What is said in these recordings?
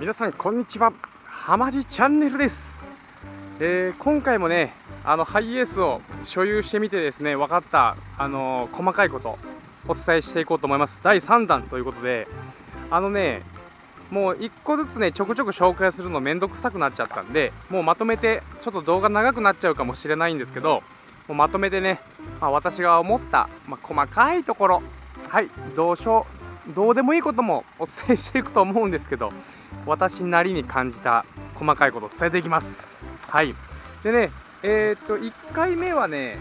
皆さんこんにちは、はまじチャンネルです。今回もねハイエースを所有してみてですね分かった細かいことお伝えしていこうと思います。第3弾ということでもう1個ずつねちょくちょく紹介するのめんどくさくなっちゃったんで、もうまとめてちょっと動画長くなっちゃうかもしれないんですけど、もうまとめてね、私が思った、細かいところ、はいどうでもいいこともお伝えしていくと思うんですけど、私なりに感じた細かいことを伝えていきます。はい。でね、1回目はね、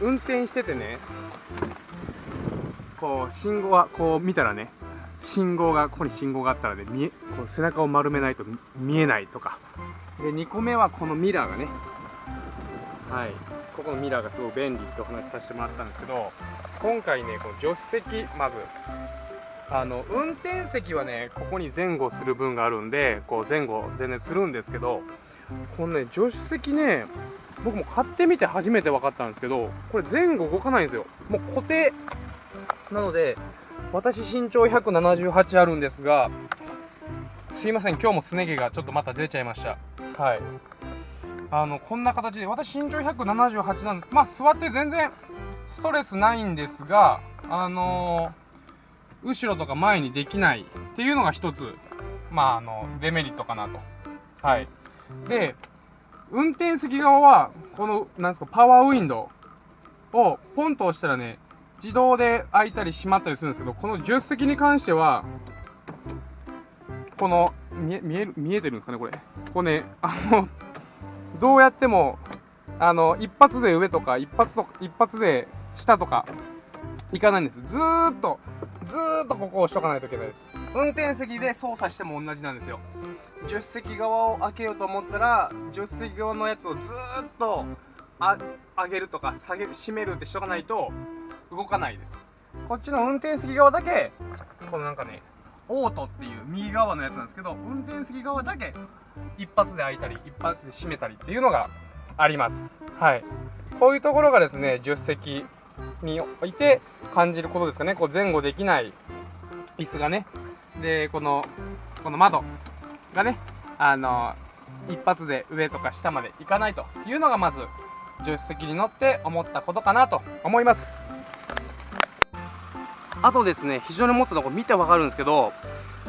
運転しててね、こう信号はこう見たらね、ここに信号があったらね、こう背中を丸めないと見えないとか。で2個目はこのミラーがね、はい、ここのミラーがすごい便利ってお話しさせてもらったんですけど、今回ねこの助手席、まず運転席はねここに前後する分があるんで、こう前後全然するんですけど、このね助手席ね、僕も買ってみて初めて分かったんですけど、これ前後動かないんですよ。もう固定なので、私身長178あるんですが、すいません、今日もすね毛がちょっとまた出ちゃいました。はい、こんな形で、私身長178なんです。座って全然ストレスないんですが、後ろとか前にできないっていうのが一つ、デメリットかなと。はい。で、運転席側は、この、なんですか、パワーウィンドウをポンと押したらね、自動で開いたり閉まったりするんですけど、この助手席に関しては、この、見えてるんですかね、これ。ここね、どうやっても、一発で上とか、一発で下とか、いかないんです。ずーっとここを押しとかないといけないです。運転席で操作しても同じなんですよ。助手席側を開けようと思ったら、助手席側のやつをずーっと上げるとか閉めるってしとかないと動かないです。こっちの運転席側だけ、このなんかね、オートっていう右側のやつなんですけど、運転席側だけ一発で開いたり一発で閉めたりっていうのがあります。はい。こういうところがですね、助手席において感じることですかね。こう前後できない椅子がね、でこの窓がね、一発で上とか下まで行かないというのが、まず助手席に乗って思ったことかなと思います。あとですね、非常に思ったところ見てわかるんですけど、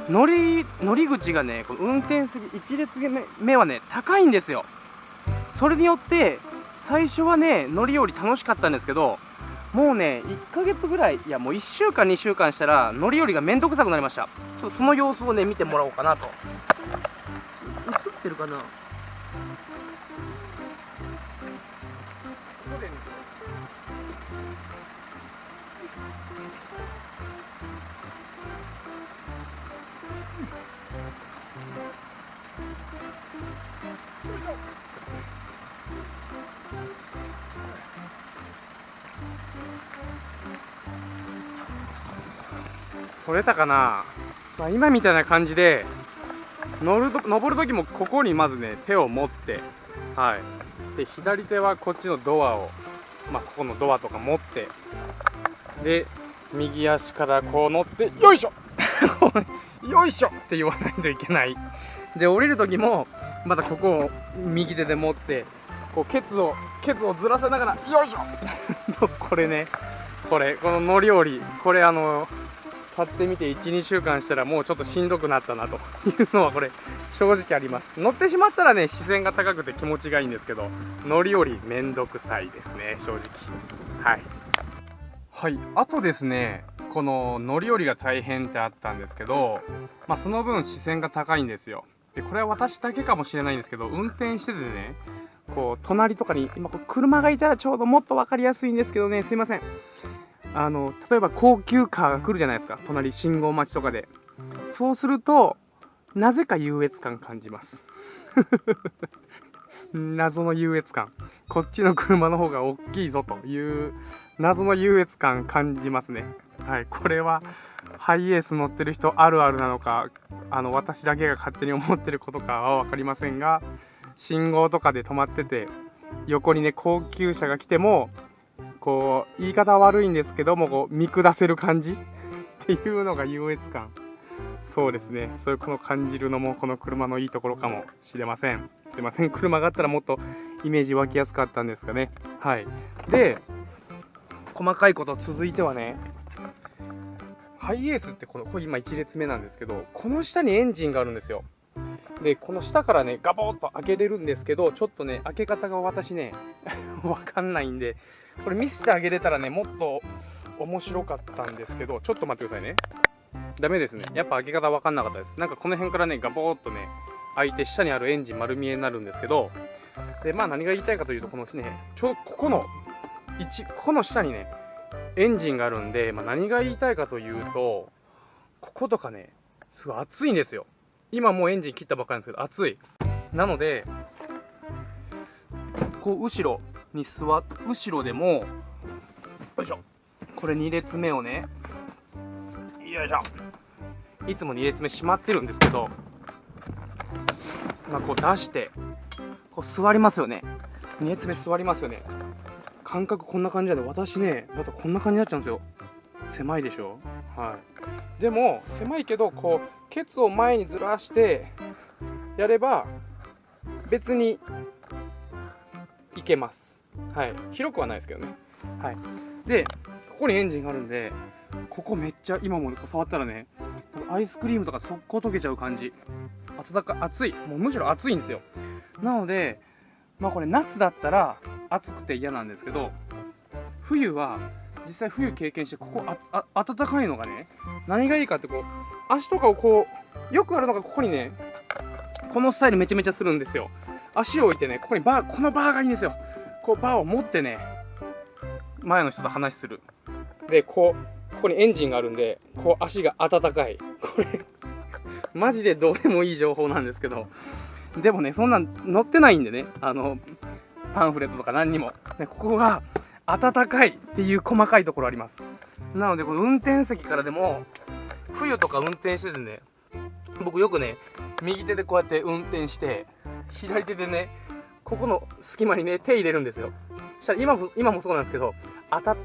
乗り口がね、この運転席1列目はね高いんですよ。それによって最初はね乗り降り楽しかったんですけど、もうね1ヶ月ぐらい、いやもう1週間2週間したら乗り降りがめんどくさくなりました。ちょっとその様子をね見てもらおうかなと。映ってるかな。ここでね、よいしょ。取れたかな。今みたいな感じで登る時もここにまずね手を持って、はい、で左手はこっちのドアを、ここのドアとか持って、で右足からこう乗って、よいしょよいしょって言わないといけない。で降りる時もまたここを右手で持って、こうケツをずらせながらよいしょこれね、この乗り降り、これ買ってみて 1,2 週間したらもうちょっとしんどくなったなというのはこれ正直あります。乗ってしまったらね視線が高くて気持ちがいいんですけど、乗り降りめんどくさいですね、正直。はい、あとですね、この乗り降りが大変ってあったんですけど、その分視線が高いんですよ。でこれは私だけかもしれないんですけど、運転しててね、こう隣とかに今こう車がいたらちょうどもっと分かりやすいんですけどね、すいません。例えば高級カーが来るじゃないですか、隣信号待ちとかで。そうするとなぜか優越感感じます謎の優越感、こっちの車の方が大きいぞという謎の優越感感じますね。はい、これはハイエース乗ってる人あるあるなのか、私だけが勝手に思ってることかは分かりませんが、信号とかで止まってて横にね高級車が来ても、こう言い方悪いんですけども、こう見下せる感じっていうのが優越感。そうですね、そういうこの感じるのもこの車のいいところかもしれません。すいません、車があったらもっとイメージ湧きやすかったんですかね。はい。で、細かいこと続いてはね、ハイエースってこれ今1列目なんですけど、この下にエンジンがあるんですよ。で、この下からね、ガボッと開けれるんですけど、ちょっとね、開け方が私ね、わかんないんで、これ見せてあげれたらね、もっと面白かったんですけど、ちょっと待ってくださいね。ダメですね。やっぱ開け方わかんなかったです。なんかこの辺からね、ガボーっとね、開いて下にあるエンジン丸見えになるんですけど、で、まあ何が言いたいかというと、このね、ちょうどここの下にね、エンジンがあるんで、まあ、何が言いたいかというと、こことかね、すごい熱いんですよ。今もうエンジン切ったばっかりなんですけど、熱い。なので、こう後ろでも、よいしょ。これ2列目をね、よいしょ。いつも2列目閉まってるんですけど、まあ、こう出して、こう座りますよね。2列目座りますよね。感覚こんな感じなんで、私ね、だとこんな感じになっちゃうんですよ。狭いでしょ。はい。でも、狭いけど、こう、ケツを前にずらして、やれば、別に、いけます。はい。広くはないですけどね。はい。で、ここにエンジンがあるんで、ここめっちゃ、今も触ったらね、アイスクリームとか速攻溶けちゃう感じ。熱い。もうむしろ熱いんですよ。なので、まあこれ夏だったら暑くて嫌なんですけど、冬は実際冬経験して、ここ暖かいのがね、何がいいかって、こう足とかをこう、よくあるのがここにね、このスタイルめちゃめちゃするんですよ。足を置いてね、ここにこのバーがいいんですよ。こうバーを持ってね、前の人と話する。で、ここにエンジンがあるんで、こう足が暖かい。これマジでどうでもいい情報なんですけど、でもね、そんなん載ってないんでね、パンフレットとか何にも。で、ここが暖かいっていう細かいところあります。なので、この運転席からでも、冬とか運転しててね、僕よくね、右手でこうやって運転して、左手でね、ここの隙間にね、手入れるんですよ。したら今もそうなんですけど、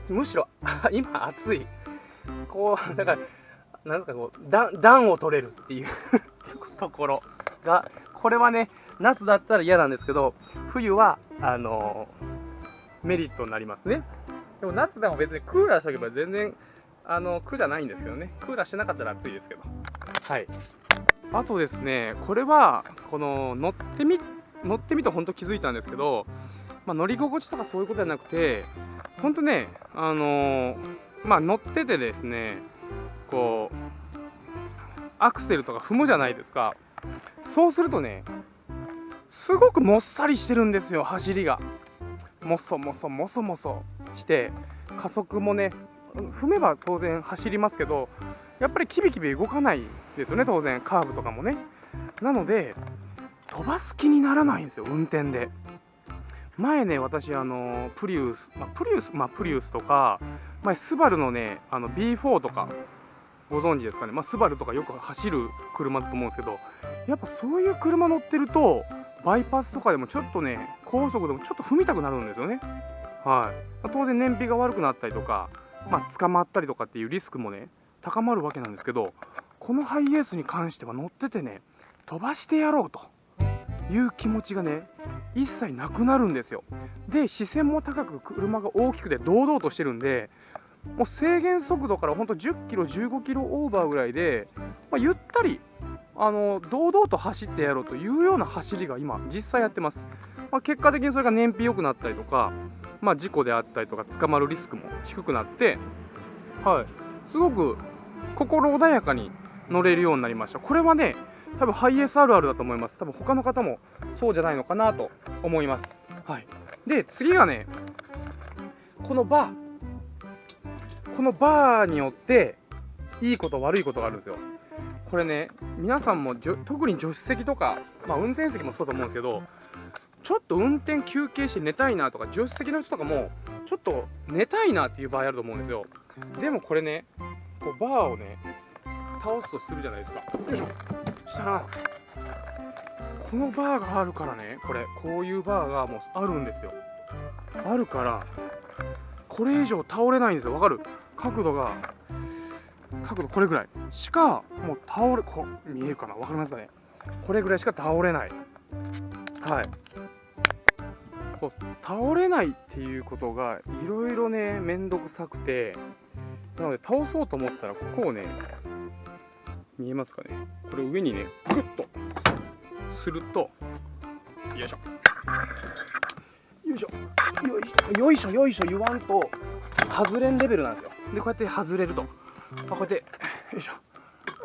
むしろ、今暑い。こう、だから、なんですか、こう、暖を取れるっていうところが、これはね、夏だったら嫌なんですけど、冬は、メリットになりますね。でも夏でも別にクーラーしておけば全然、苦じゃないんですけどね。クーラーしてなかったら暑いですけど。はい。あとですね、これは、この、乗ってみて本当気づいたんですけど、まあ、乗り心地とかそういうことじゃなくて、本当ね、まあ、乗っててですね、こう、アクセルとか踏むじゃないですか。そうするとね、すごくもっさりしてるんですよ、走りが。もそもそして、加速もね、踏めば当然走りますけど、やっぱりキビキビ動かないですよね、当然、カーブとかもね。なので、飛ばす気にならないんですよ、運転で。前ね、私、プリウスとか、前、スバルのね、B4 とか、ご存知ですかね。まあ、スバルとかよく走る車だと思うんですけど、やっぱそういう車乗ってると、バイパスとかでもちょっとね、高速でもちょっと踏みたくなるんですよね。はい。当然燃費が悪くなったりとか、まあ、捕まったりとかっていうリスクもね、高まるわけなんですけど、このハイエースに関しては乗っててね、飛ばしてやろうという気持ちがね、一切なくなるんですよ。で、視線も高く、車が大きくて堂々としてるんで、もう制限速度からほんと10キロ、15キロオーバーぐらいで、まあ、ゆったり、堂々と走ってやろうというような走りが今、実際やってます。まあ、結果的にそれが燃費良くなったりとか、まあ、事故であったりとか、捕まるリスクも低くなって、はい、すごく心穏やかに乗れるようになりました。これはね、多分ハイエースあるあるだと思います。多分他の方もそうじゃないのかなと思います。はい。で、次がね、このバーによっていいこと悪いことがあるんですよ。これね、皆さんも特に助手席とか、まあ、運転席もそうだと思うんですけど、ちょっと運転休憩して寝たいなとか、助手席の人とかもちょっと寝たいなっていう場合あると思うんですよ。でもこれね、こうバーをね倒すとするじゃないですか。よいしょ。したらこのバーがあるからね、こういうバーがもうあるんですよ。あるからこれ以上倒れないんですよ。わかる？角度が角度これぐらいしかもう倒れ、見えるかな、わかりますかね。これぐらいしか倒れない。はい。こう倒れないっていうことがいろいろね、めんどくさくて、なので倒そうと思ったらここをね、見えますかね、これ上にねグッとすると、よいしょよいしょよいしょよいしょ言わんと外れんレベルなんですよ。でこうやって外れると、こうやってよいしょ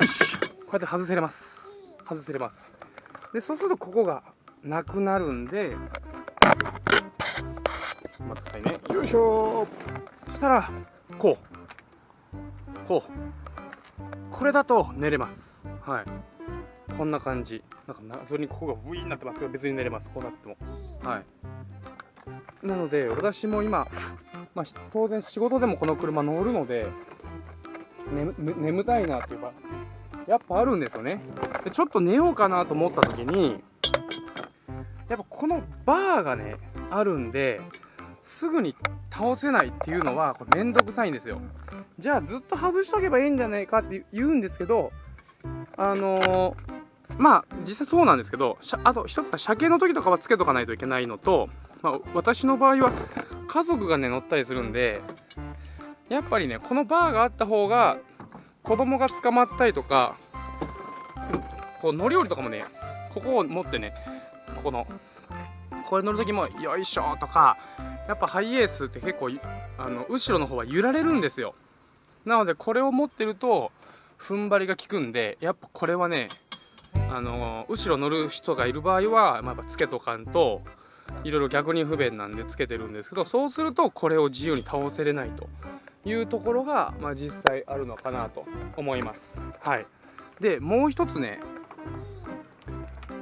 よし、こうやって外せれます。でそうするとここがなくなるんで、待ってくださいね、よいしょ。そしたらこれだと寝れます。はい、こんな感じ。なんか謎にここがウィーンになってますけど、別に寝れます、こうなっても。はい、なので私も今、当然仕事でもこの車乗るので、眠たいなっていうかやっぱあるんですよね。でちょっと寝ようかなと思った時に、やっぱこのバーがねあるんで、すぐに倒せないっていうのはこれめんどくさいんですよ。じゃあずっと外しとけばいいんじゃないかって言うんですけど、実際そうなんですけど、あと一つは車検の時とかはつけとかないといけないのと、私の場合は家族がね乗ったりするんで、やっぱりねこのバーがあった方が子供が捕まったりとか、こう乗り降りとかもね、ここを持ってね、これ乗る時もよいしょとか、やっぱハイエースって結構後ろの方は揺られるんですよ。なのでこれを持ってると踏ん張りが効くんで、やっぱこれはね、後ろ乗る人がいる場合は、やっぱつけとかんといろいろ逆に不便なんでつけてるんですけど、そうするとこれを自由に倒せれないというところが、実際あるのかなと思います。はい。でもう一つね、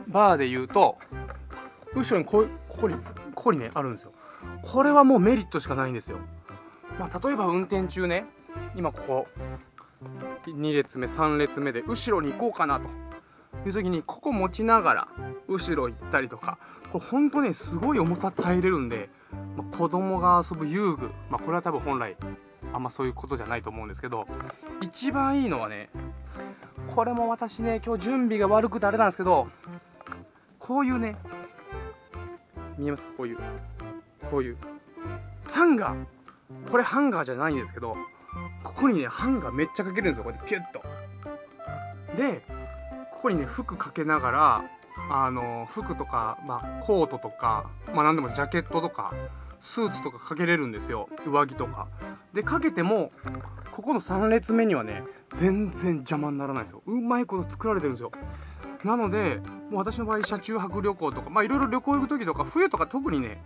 バーで言うと後ろにここにねあるんですよ。これはもうメリットしかないんですよ。例えば運転中ね、今ここ2列目3列目で後ろに行こうかなという時に、ここ持ちながら後ろ行ったりとか、これほんとねすごい重さ耐えれるんで、子供が遊ぶ遊具、これは多分本来あんまそういうことじゃないと思うんですけど、一番いいのはね、これも私ね今日準備が悪くてあれなんですけど、こういうね、見えます？こういうハンガー、これハンガーじゃないんですけど、ここにねハンガーめっちゃかけるんですよ。こうやってピュッと。でここにね服かけながら、服とか、コートとか、何でもジャケットとかスーツとかかけれるんですよ。上着とかでかけても、ここの3列目にはね全然邪魔にならないんですよ。うまいこと作られてるんですよ。なのでもう私の場合、車中泊旅行とか、いろいろ旅行行く時とか、冬とか特にね、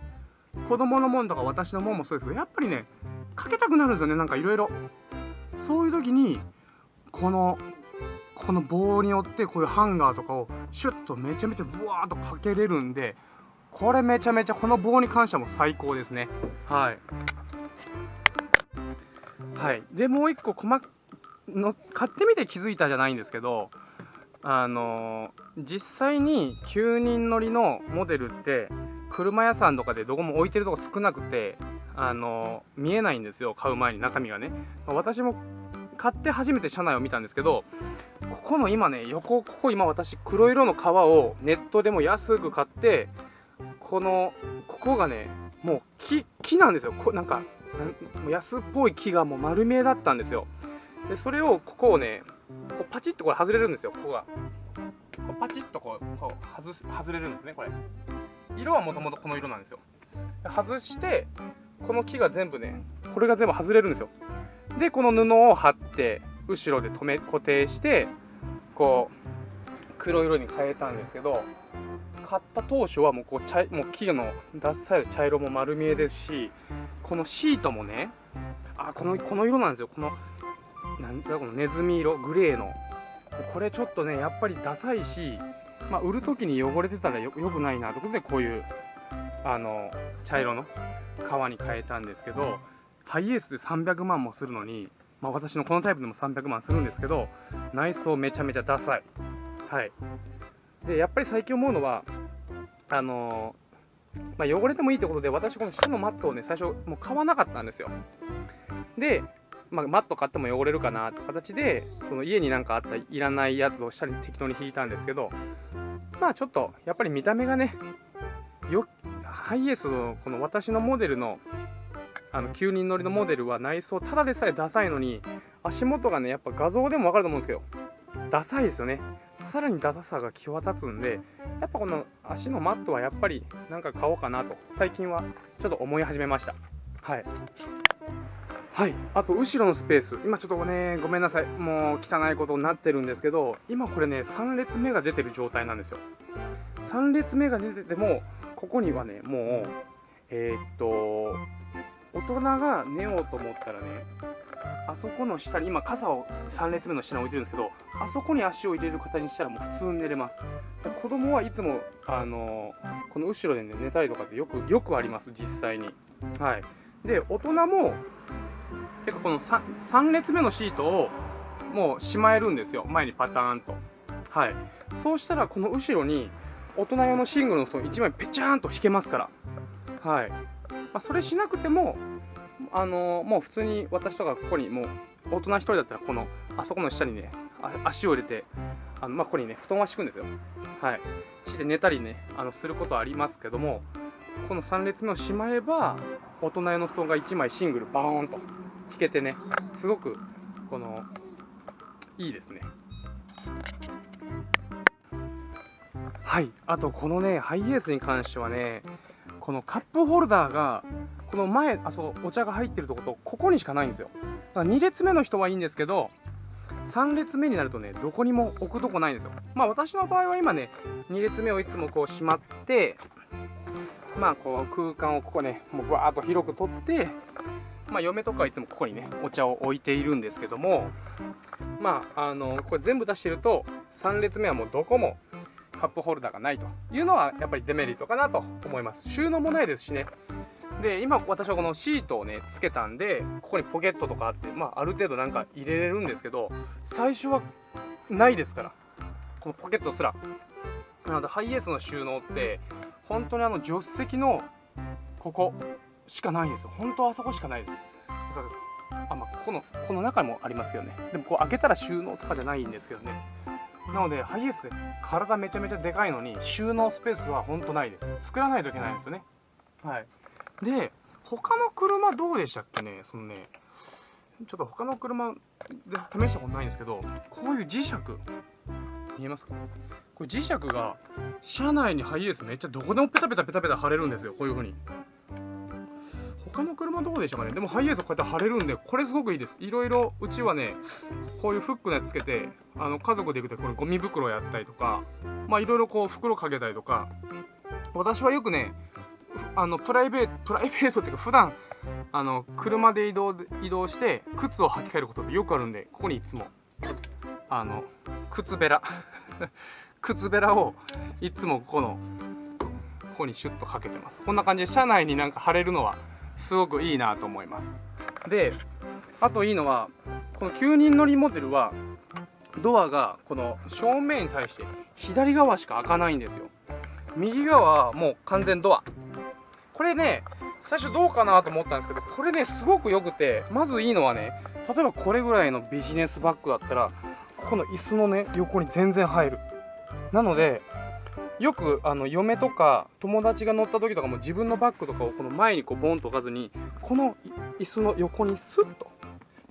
子供のもんとか私のもんもそうですけど、やっぱりねかけたくなるんですよね。なんかいろいろそういう時にこの棒によってこういうハンガーとかをシュッとめちゃめちゃブワーっとかけれるんで、これめちゃめちゃこの棒に関してはもう最高ですね。はい。でもう一個買ってみて気づいたじゃないんですけど、実際に9人乗りのモデルって車屋さんとかでどこも置いてるとこ少なくて、見えないんですよ、買う前に中身がね。私も買って初めて車内を見たんですけど、ここの今ねここ今私黒色の革をネットでも安く買って、ここがねもう木なんですよ。なんか安っぽい木がもう丸見えだったんですよ。でそれをここをねパチッとこれ外れるんですよ。ここがパチッとこう外れるんですね。これ色はもともとこの色なんですよ。外してこの木が全部ね、これが全部外れるんですよ。でこの布を貼って後ろで固定して、こう黒色に変えたんですけど、買った当初はもうもう木のダッサい茶色も丸見えですし、このシートもね、この色なんですよ。このネズミ色、グレーの、これちょっとねやっぱりダサいし、売る時に汚れてたらよくないなということで、こういう茶色の革に変えたんですけど、ハイエースで300万もするのに、私のこのタイプでも300万するんですけど、内装めちゃめちゃダサい。でやっぱり最近思うのは、汚れてもいいってことで、私この白のマットをね最初もう買わなかったんですよ。でマット買っても汚れるかなって形で、その家になんかあったいらないやつを下に適当に引いたんですけど、まあちょっとやっぱり見た目がね、ハイエースのこの私のモデルの9人乗りのモデルは内装ただでさえダサいのに、足元がねやっぱ画像でも分かると思うんですけどダサいですよね。さらにダサさが際立つんで、やっぱこの足のマットはやっぱりなんか買おうかなと最近はちょっと思い始めました。はいはい、あと後ろのスペース、今ちょっとねごめんなさい、もう汚いことになってるんですけど、今これね3列目が出てる状態なんですよ。3列目が出ててもここにはねもう大人が寝ようと思ったらね、あそこの下に今傘を3列目の下に置いてるんですけど、あそこに足を入れる形にしたらもう普通に寝れます。子供はいつもこの後ろで、ね、寝たりとかってよくあります、実際に。はい、で大人も結構この 3列目のシートをもうしまえるんですよ、前にパターンと。はい、そうしたらこの後ろに大人用のシングルの布団1枚ペチャーンと引けますから。はい、それしなくてももう普通に私とかここにもう大人1人だったらあそこの下にね足を入れてここにね布団は敷くんですよ。はい、して寝たりねすることはありますけども、この3列目をしまえば大人用の布団が1枚シングルバーンと引けてね、すごくいいですね。はい、あとこのねハイエースに関してはね、このカップホルダーがこの前お茶が入ってるとことここにしかないんですよ。だから2列目の人はいいんですけど、3列目になるとねどこにも置くとこないんですよ。私の場合は今ね2列目をいつもこうしまって、こう空間をここねもうバーッと広く取って、嫁とかはいつもここにねお茶を置いているんですけども、これ全部出してると3列目はもうどこもカップホルダーがないというのはやっぱりデメリットかなと思います。収納もないですしね。で今私はこのシートをねつけたんで、ここにポケットとかあって、ある程度なんか入れれるんですけど、最初はないですから、このポケットすら。なのでハイエースの収納って本当に助手席のここしかないんですよ。本当はあそこしかないです。だからこの中もありますけどね。でもこう開けたら収納とかじゃないんですけどね。なのでハイエースで体めちゃめちゃでかいのに収納スペースは本当ないです。作らないといけないんですよね。はい。で他の車どうでしたっけね。ちょっと他の車で試したことないんですけど、こういう磁石見えますか？これ磁石が車内にハイエースめっちゃどこでもペタペタペタペタ貼れるんですよ。こういう風に。他の車どうでしたかね。でもハイエースこうやって貼れるんで、これすごくいいです。いろいろうちはねこういうフックのやつつけて家族で行くとこれゴミ袋やったりとか、いろいろこう袋かけたりとか。私はよくねプライベートっていうか普段車で移動して靴を履き替えることってよくあるんで、ここにいつも靴べら靴べらをいつもここにシュッとかけてます。こんな感じで車内になんか貼れるのはすごくいいなと思います。であといいのはこの9人乗りモデルはドアがこの正面に対して左側しか開かないんですよ。右側はもう完全ドア。これね最初どうかなと思ったんですけど、これねすごく良くて、まずいいのはね、例えばこれぐらいのビジネスバッグだったらここの椅子のね横に全然入る。なのでよく嫁とか友達が乗った時とかも自分のバッグとかをこの前にこうボンと置かずにこの椅子の横にスッと、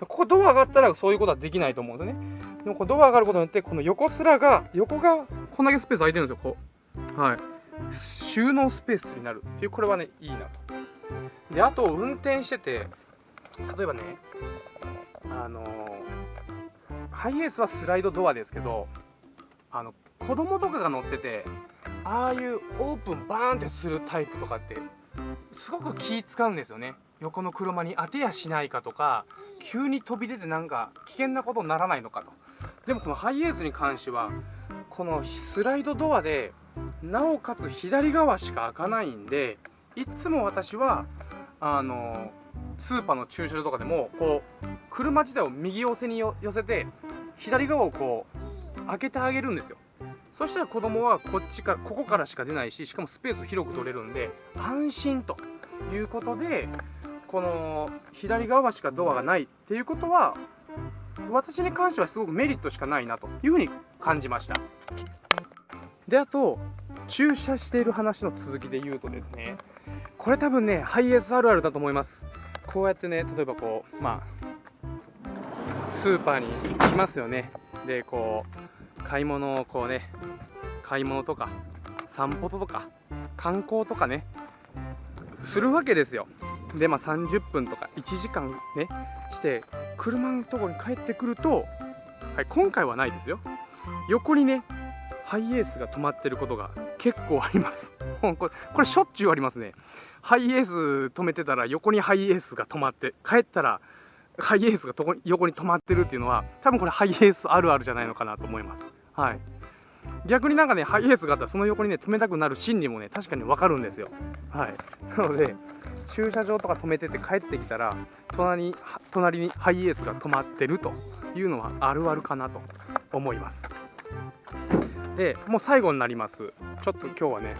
ここドア上がったらそういうことはできないと思うんですよね。でもこのドア上がることによってこの横がこんだけスペース空いてるんですよ。はい、収納スペースになるっていう、これはねいいなと。であと運転してて、例えばねハイエースはスライドドアですけど、子供とかが乗っててああいうオープンバーンってするタイプとかってすごく気使うんですよね。横の車に当てやしないかとか、急に飛び出てなんか危険なことにならないのかと。でもこのハイエースに関してはこのスライドドアでなおかつ左側しか開かないんで、いつも私はスーパーの駐車場とかでもこう車自体を右寄せに寄せて左側をこう開けてあげるんですよ。そしたら子供はここからしか出ないし、しかもスペース広く取れるんで安心ということで、この左側しかドアがないっていうことは、私に関してはすごくメリットしかないなというふうに感じました。で、あと駐車している話の続きで言うとですね、これ多分ねハイエースあるあるだと思います。こうやってね、例えばこうスーパーに行きますよね。でこう買い物をこうね、買い物とか散歩とか観光とかねするわけですよ。で30分とか1時間ねして車のところに帰ってくると、はい、今回はないですよ、横にねハイエースが止まってることが結構あります。これしょっちゅうありますね。ハイエース止めてたら横にハイエースが止まって、帰ったらハイエースが横に止まってるっていうのは、多分これハイエースあるあるじゃないのかなと思います。はい。逆になんかね、ハイエースがあったらその横にね止めたくなる心理もね確かにわかるんですよ。はい。なので駐車場とか止めてて帰ってきたら隣にハイエースが止まってるというのはあるあるかなと思います。でもう最後になります。ちょっと今日はね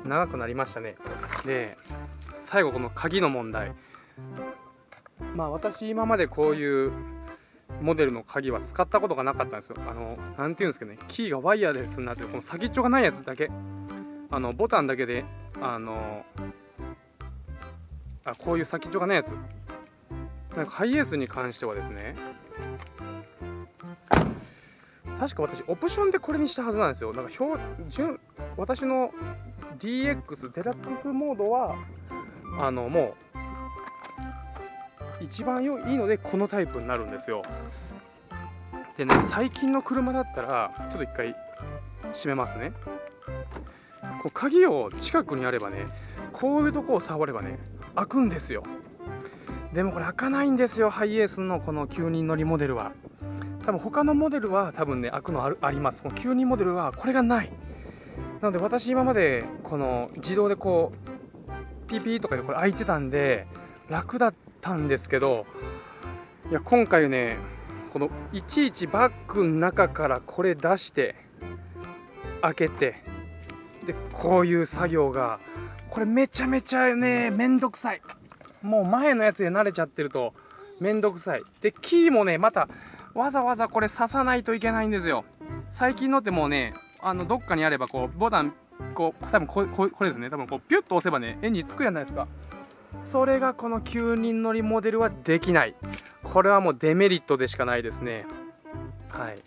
長くなりましたね。で最後この鍵の問題、私今までこういうモデルの鍵は使ったことがなかったんですよ。なんていうんですかね、キーがワイヤレスになってるこの先っちょがないやつだけ、ボタンだけでこういう先っちょがないやつ、なんかハイエースに関してはですね、確か私オプションでこれにしたはずなんですよ。なんか私の DX デラックスモードはもう一番いいのでこのタイプになるんですよ。でね、最近の車だったらちょっと一回閉めますね。こう鍵を近くにあればね、こういうとこを触ればね開くんですよ。でもこれ開かないんですよ、ハイエースのこの9人乗りモデルは。多分他のモデルは多分ね開くのあります。この9人モデルはこれがない。なので私今までこの自動でこうピーピーとかでこれ開いてたんで楽だったんですけど、いや今回ねこのいちいちバッグの中からこれ出して開けて、でこういう作業がこれめちゃめちゃねめんどくさい。もう前のやつで慣れちゃってるとめんどくさい。でキーもねまたわざわざこれ刺さないといけないんですよ。最近のってもうねどっかにあればこうボタン多分これですね、多分こうピュッと押せばねエンジンつくじゃないですか。それがこの9人乗りモデルはできない。これはもうデメリットでしかないですね。はい。っ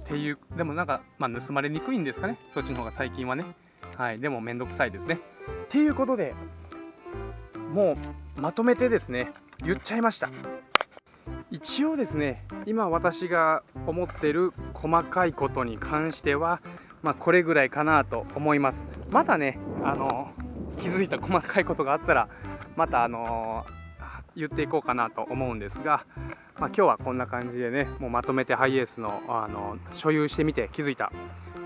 ていう、でもなんか盗まれにくいんですかね、そっちの方が最近はね。はい。でもめんどくさいですね。っていうことでもうまとめてですね言っちゃいました。一応ですね、今私が思っている細かいことに関してはこれぐらいかなと思います。またね気づいた細かいことがあったらまた言っていこうかなと思うんですが、今日はこんな感じでねもうまとめてハイエースの所有してみて気づいた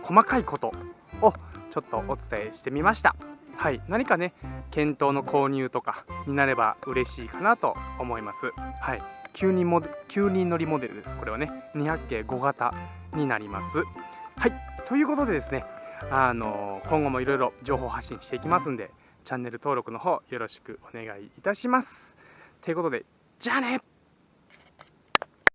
細かいことをちょっとお伝えしてみました。はい、何かね検討の購入とかになれば嬉しいかなと思います。はい、9人乗りモデルです。これはね200系5型になります。はい、ということでですね今後もいろいろ情報発信していきますんで、チャンネル登録の方よろしくお願いいたします。ということで、じゃあね。